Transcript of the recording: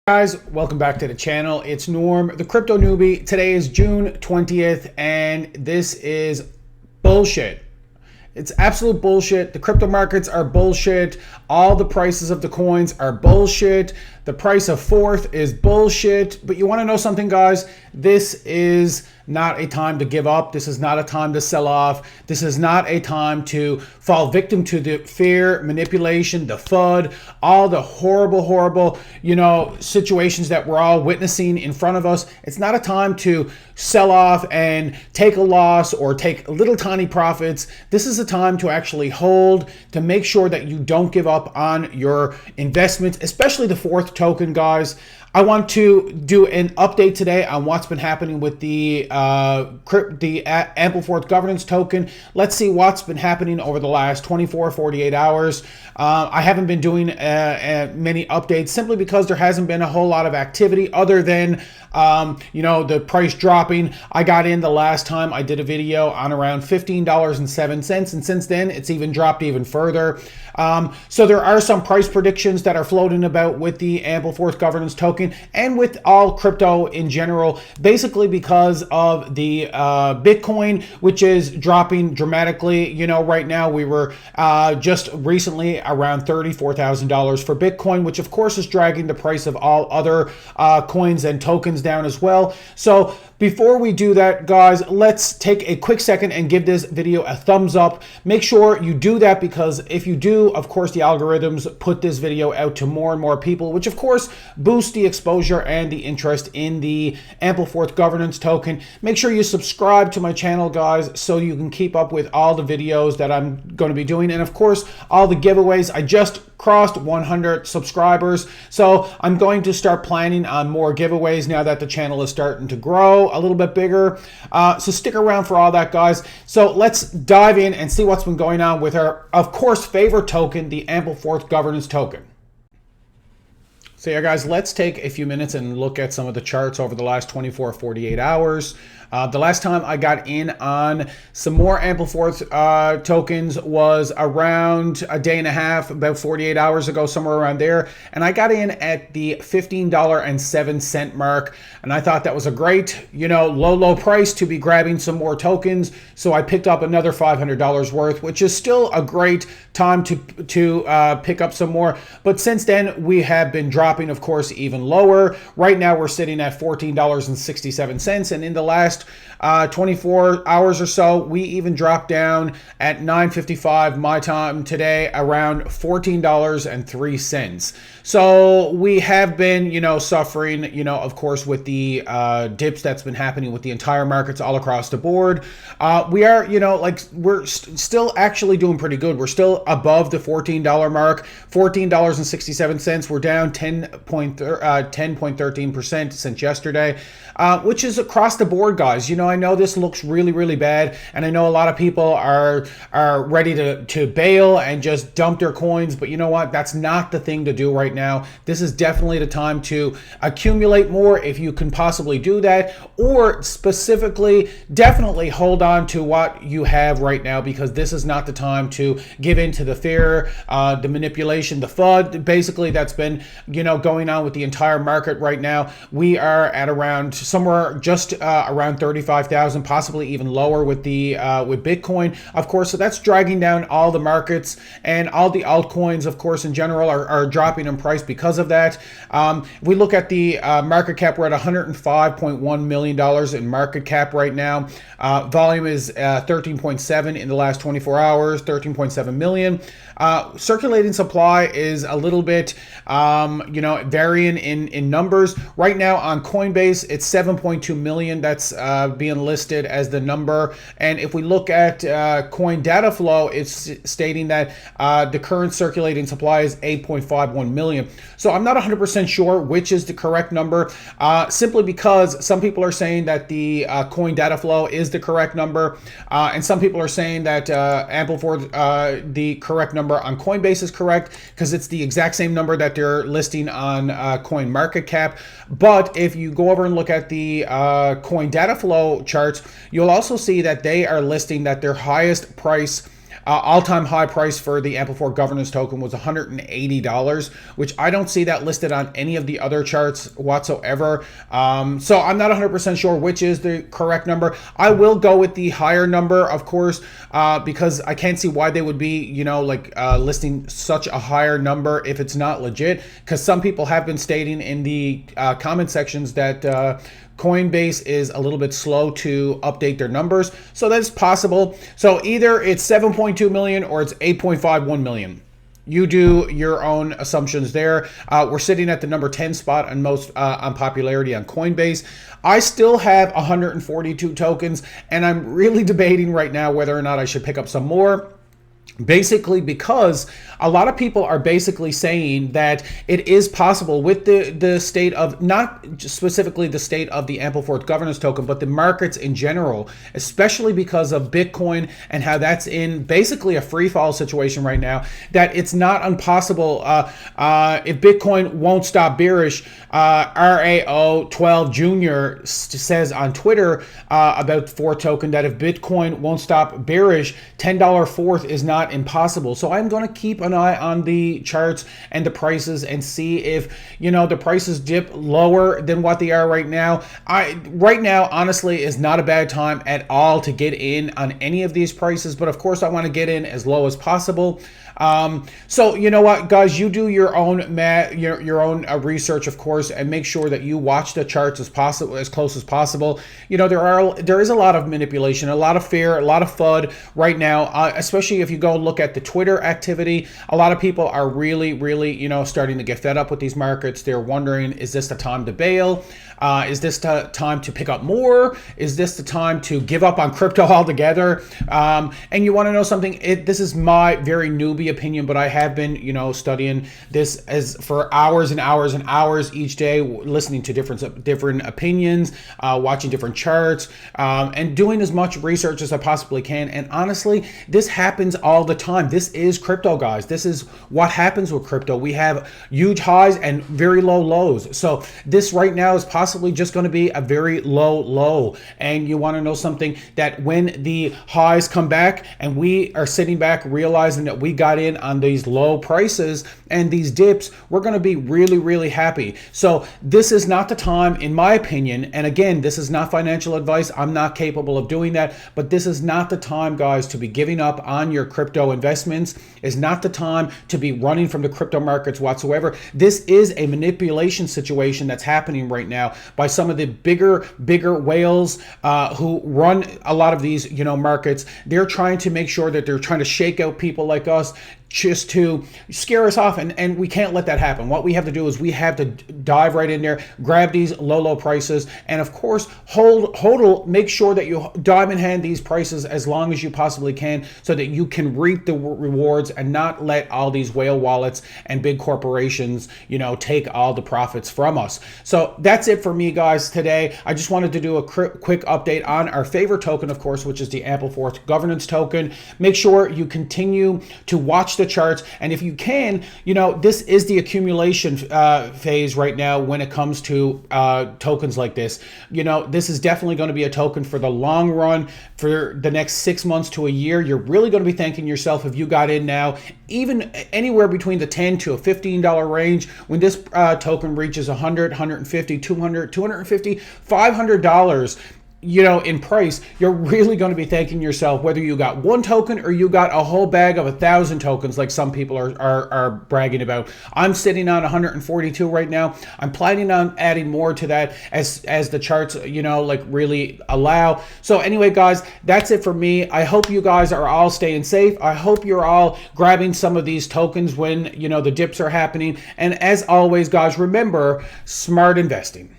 Guys, welcome back to the channel. It's Norm, the crypto newbie. Today is June 20th, and this is bullshit. It's absolute bullshit. The crypto markets are bullshit. All the prices of the coins are bullshit. The price of Forth is bullshit. But you want to know something, guys? This is not a time to give up. This is not a time to sell off. This is not a time to fall victim to the fear, manipulation, the FUD, all the horrible, situations that we're all witnessing in front of us. It's not a time to sell off and take a loss or take little tiny profits. This is a time to actually hold, to make sure that you don't give up on your investments, especially the Forth token, guys. I want to do an update today on what's been happening with the Ampleforth governance token. Let's see what's been happening over the last 24, 48 hours. I haven't been doing many updates simply because there hasn't been a whole lot of activity other than the price dropping. I got in the last time I did a video on around $15.07, and since then it's even dropped even further. So there are some price predictions that are floating about with the Ampleforth governance token and with all crypto in general, basically because of the Bitcoin, which is dropping dramatically. Right now we were just recently around $34,000 for Bitcoin, which of course is dragging the price of all other coins and tokens down as well. So before we do that, guys, let's take a quick second and give this video a thumbs up. Make sure you do that, because if you do, of course, the algorithms put this video out to more and more people, which of course boosts the exposure and the interest in the Ampleforth governance token. Make sure you subscribe to my channel, guys, so you can keep up with all the videos that I'm going to be doing, and of course all the giveaways. I just crossed 100 subscribers, so I'm going to start planning on more giveaways now that the channel is starting to grow a little bit bigger. So stick around for all that, guys. So let's dive in and see what's been going on with our, of course, favorite token, the Ampleforth governance token. So yeah, guys, let's take a few minutes and look at some of the charts over the last 24, 48 hours. The last time I got in on some more Ampleforth tokens was around a day and a half, about 48 hours ago, somewhere around there. And I got in at the $15.07 mark. And I thought that was a great, low price to be grabbing some more tokens. So I picked up another $500 worth, which is still a great time to pick up some more. But since then, we have been dropping, of course, even lower. Right now, we're sitting at $14.67. And in the last 24 hours or so, we even dropped down at 9:55 my time today, around $14.03. So we have been, suffering, of course, with the dips that's been happening with the entire markets all across the board. We are, we're still actually doing pretty good. We're still above the $14 mark, $14.67. We're down 10.13% since yesterday, which is across the board, guys. I know this looks really bad, and I know a lot of people are ready to bail and just dump their coins, but you know what? That's not the thing to do right now. This is definitely the time to accumulate more if you can possibly do that, or specifically, definitely hold on to what you have right now, because this is not the time to give in to the fear, the manipulation, the FUD, basically that's been, going on with the entire market right now. We are at around somewhere just around 35,000, possibly even lower with the with Bitcoin, of course. So that's dragging down all the markets, and all the altcoins, of course, in general are dropping in price because of that. If we look at the market cap, we're at $105.1 million in market cap right now. Volume is 13.7 in the last 24 hours, 13.7 million. Circulating supply is a little bit, varying in numbers. Right now on Coinbase, it's 7.2 million. That's being listed as the number. And if we look at coin data flow, it's stating that the current circulating supply is 8.51 million. So I'm not 100% sure which is the correct number, simply because some people are saying that the coin data flow is the correct number, and some people are saying that Ampleforth, the correct number on Coinbase is correct, because it's the exact same number that they're listing on CoinMarketCap. But if you go over and look at the coin data flow charts, you'll also see that they are listing that their highest price All-time high price for the Ampleforth governance token was $180, which I don't see that listed on any of the other charts whatsoever. So I'm not 100% sure which is the correct number. I will go with the higher number, of course, because I can't see why they would be, listing such a higher number if it's not legit. Because some people have been stating in the comment sections that Coinbase is a little bit slow to update their numbers. So that's possible. So either it's 7.2 million or it's 8.51 million. You do your own assumptions there. We're sitting at the number 10 spot on most on popularity on Coinbase. I still have 142 tokens, and I'm really debating right now whether or not I should pick up some more. Basically, because a lot of people are basically saying that it is possible with the state of, not specifically the state of the Ampleforth governance token, but the markets in general, especially because of Bitcoin and how that's in basically a free fall situation right now, that it's not impossible if Bitcoin won't stop bearish. RAO12 Jr. says on Twitter about Forth token that if Bitcoin won't stop bearish, $10 Forth is not impossible. So I'm going to keep an eye on the charts and the prices and see if the prices dip lower than what they are right now. Right now honestly is not a bad time at all to get in on any of these prices, but of course I want to get in as low as possible. So you know what, guys, you do your own your own research, of course, and make sure that you watch the charts as close as possible. There is a lot of manipulation, a lot of fear, a lot of FUD right now, especially if you go look at the Twitter activity. A lot of people are really starting to get fed up with these markets. They're wondering, is this the time to bail? Is this the time to pick up more? Is this the time to give up on crypto altogether? And you want to know something? This is my very newbie opinion, but I have been, studying this for hours and hours and hours each day, listening to different opinions, watching different charts, and doing as much research as I possibly can. And honestly, this happens all the time. This is crypto, guys. This is what happens with crypto. We have huge highs and very low lows. So this right now is possibly just going to be a very low low. And you want to know something? That when the highs come back and we are sitting back realizing that we got in on these low prices and these dips, we're going to be really happy. So this is not the time, in my opinion, and again, this is not financial advice. I'm not capable of doing that, but this is not the time, guys, to be giving up on your crypto investments. It's not the time to be running from the crypto markets whatsoever. This is a manipulation situation that's happening right now by some of the bigger whales who run a lot of these markets. They're trying to make sure that they're trying to shake out people like us, just to scare us off, and we can't let that happen. What we have to do is we have to dive right in there, grab these low prices, and of course Hodl, make sure that you diamond hand these prices as long as you possibly can, so that you can reap the rewards and not let all these whale wallets and big corporations take all the profits from us. So that's it for me, guys, today. I just wanted to do a quick update on our favorite token, of course, which is the Ampleforth governance token. Make sure you continue to watch the charts, and if you can, this is the accumulation phase right now when it comes to tokens like this. This is definitely going to be a token for the long run, for the next 6 months to a year. You're really going to be thanking yourself if you got in now, even anywhere between the $10 to $15 range. When this token reaches $100, $150, $200, $250, $500 in price, you're really going to be thanking yourself, whether you got one token or you got a whole bag of 1,000 tokens like some people are bragging about. I'm sitting on 142 right now. I'm planning on adding more to that as the charts really allow. So anyway, guys, that's it for me. I hope you guys are all staying safe. I hope you're all grabbing some of these tokens when the dips are happening. And as always, guys, remember, smart investing.